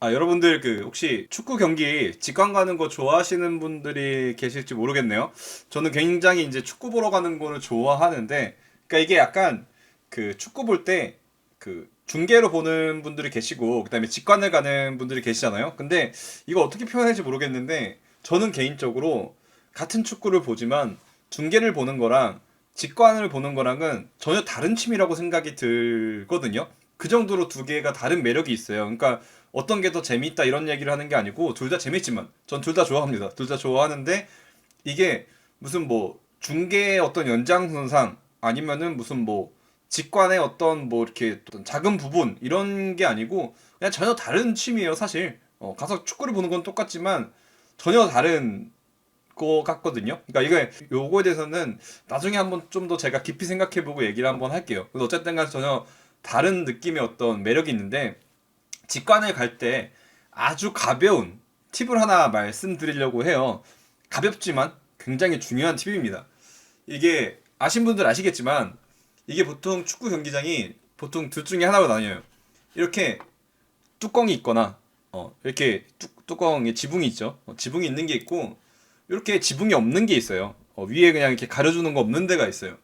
여러분들 혹시 축구 경기 직관 가는 거 좋아하시는 분들이 계실지 모르겠네요. 저는 굉장히 이제 축구 보러 가는 거를 좋아하는데, 그러니까 이게 약간 축구 볼 때 중계로 보는 분들이 계시고, 그다음에 직관을 가는 분들이 계시잖아요. 근데 이거 어떻게 표현할지 모르겠는데, 저는 개인적으로 같은 축구를 보지만 중계를 보는 거랑 직관을 보는 거랑은 전혀 다른 취미라고 생각이 들거든요. 그 정도로 두 개가 다른 매력이 있어요. 그러니까 어떤 게 더 재밌다 이런 얘기를 하는 게 아니고 둘 다 재밌지만 전 둘 다 좋아합니다. 둘 다 좋아하는데 이게 무슨 뭐 중계의 어떤 연장선상 아니면은 무슨 뭐 직관의 어떤 뭐 이렇게 어떤 작은 부분 이런 게 아니고 그냥 전혀 다른 취미예요, 사실. 가서 축구를 보는 건 똑같지만 전혀 다른 거 같거든요. 그러니까 이게 요거에 대해서는 나중에 한번 좀 더 제가 깊이 생각해보고 얘기를 한번 할게요. 그래서 어쨌든 간에 전혀 다른 느낌의 어떤 매력이 있는데 직관을 갈 때 아주 가벼운 팁을 하나 말씀드리려고 해요. 가볍지만 굉장히 중요한 팁입니다. 이게 아신 분들 아시겠지만 이게 보통 축구 경기장이 보통 둘 중에 하나로 나뉘어요. 이렇게 뚜껑이 있거나 이렇게 뚜껑에 지붕이 있죠. 지붕이 있는 게 있고 이렇게 지붕이 없는 게 있어요. 위에 그냥 이렇게 가려주는 거 없는 데가 있어요.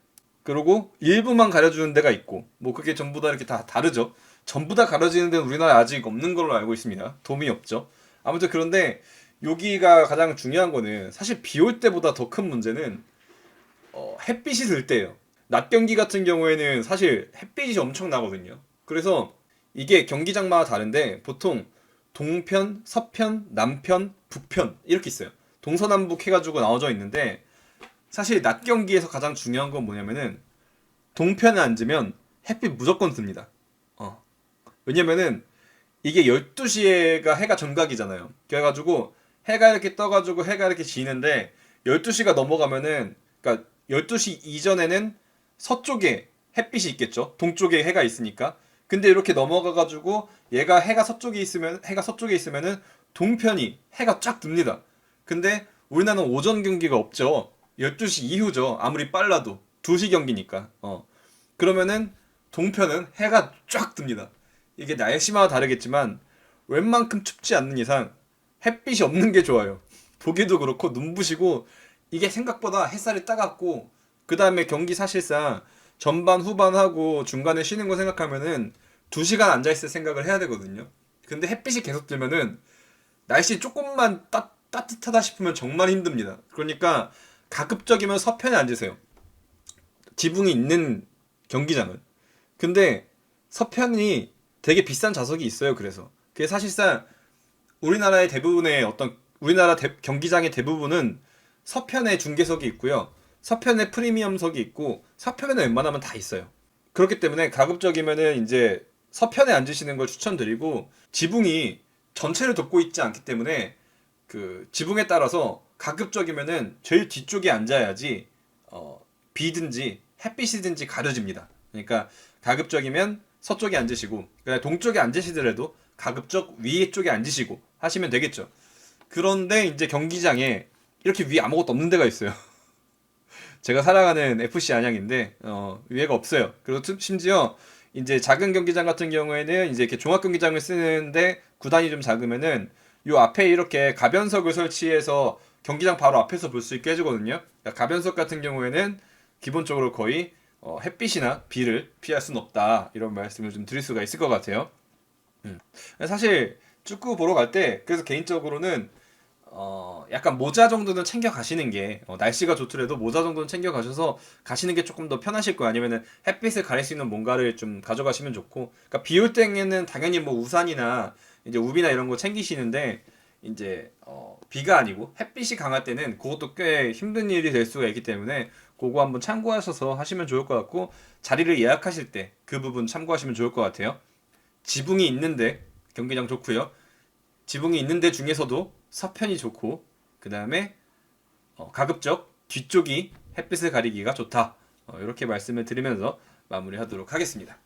그리고 일부만 가려주는 데가 있고 뭐 그게 전부 다 이렇게 다 다르죠. 전부 다 가려지는 데는 우리나라에 아직 없는 걸로 알고 있습니다. 도움이 없죠. 아무튼 그런데 여기가 가장 중요한 거는 사실 비 올 때보다 더 큰 문제는 햇빛이 들 때예요. 낮 경기 같은 경우에는 사실 햇빛이 엄청 나거든요. 그래서 이게 경기장마다 다른데 보통 동편, 서편, 남편, 북편 이렇게 있어요. 동서남북 해가지고 나눠져 있는데 사실 낮 경기에서 가장 중요한 건 뭐냐면은 동편에 앉으면 햇빛 무조건 듭니다. 어. 왜냐면은 이게 12시에가 해가 정각이잖아요. 그래가지고 해가 이렇게 떠가지고 해가 이렇게 지는데 12시가 넘어가면은 그러니까 12시 이전에는 서쪽에 햇빛이 있겠죠. 동쪽에 해가 있으니까. 근데 이렇게 넘어가가지고 얘가 해가 서쪽에 있으면은 동편이 해가 쫙 뜹니다. 근데 우리나라는 오전 경기가 없죠. 12시 이후죠. 아무리 빨라도 2시 경기니까. 그러면은 동편은 해가 쫙 뜹니다. 이게 날씨마다 다르겠지만 웬만큼 춥지 않는 이상 햇빛이 없는 게 좋아요. 보기도 그렇고 눈부시고 이게 생각보다 햇살이 따갑고 그 다음에 경기 사실상 전반 후반하고 중간에 쉬는 거 생각하면은 2시간 앉아있을 생각을 해야 되거든요. 근데 햇빛이 계속 들면은 날씨 조금만 따뜻하다 싶으면 정말 힘듭니다. 그러니까 가급적이면 서편에 앉으세요. 지붕이 있는 경기장은. 근데 서편이 되게 비싼 좌석이 있어요. 그래서 그게 사실상 우리나라의 대부분의 어떤 경기장의 대부분은 서편에 중계석이 있고요. 서편에 프리미엄석이 있고 서편에 웬만하면 다 있어요. 그렇기 때문에 가급적이면은 이제 서편에 앉으시는 걸 추천드리고 지붕이 전체를 덮고 있지 않기 때문에 지붕에 따라서 가급적이면은 제일 뒤쪽에 앉아야지 비든지 햇빛이든지 가려집니다. 그러니까 가급적이면 서쪽에 앉으시고 그냥 동쪽에 앉으시더라도 가급적 위에 쪽에 앉으시고 하시면 되겠죠. 그런데 이제 경기장에 이렇게 위에 아무것도 없는 데가 있어요. 제가 살아가는 FC 안양인데 위에가 없어요. 그리고 심지어 이제 작은 경기장 같은 경우에는 이제 이렇게 종합 경기장을 쓰는데 구단이 좀 작으면은 요 앞에 이렇게 가변석을 설치해서 경기장 바로 앞에서 볼 수 있게 해주거든요. 그러니까 가변석 같은 경우에는 기본적으로 거의 햇빛이나 비를 피할 수는 없다 이런 말씀을 좀 드릴 수가 있을 것 같아요. 사실 축구 보러 갈 때 그래서 개인적으로는 약간 모자 정도는 챙겨 가시는 게 날씨가 좋더라도 모자 정도는 챙겨 가셔서 가시는 게 조금 더 편하실 거예요. 아니면은 햇빛을 가릴 수 있는 뭔가를 좀 가져가시면 좋고. 그러니까 비 올 때에는 당연히 뭐 우산이나 이제 우비나 이런 거 챙기시는데 이제 비가 아니고 햇빛이 강할 때는 그것도 꽤 힘든 일이 될 수가 있기 때문에 그거 한번 참고하셔서 하시면 좋을 것 같고 자리를 예약하실 때 그 부분 참고하시면 좋을 것 같아요. 지붕이 있는데 경기장 좋고요. 지붕이 있는데 중에서도 서편이 좋고 그 다음에 가급적 뒤쪽이 햇빛을 가리기가 좋다. 이렇게 말씀을 드리면서 마무리하도록 하겠습니다.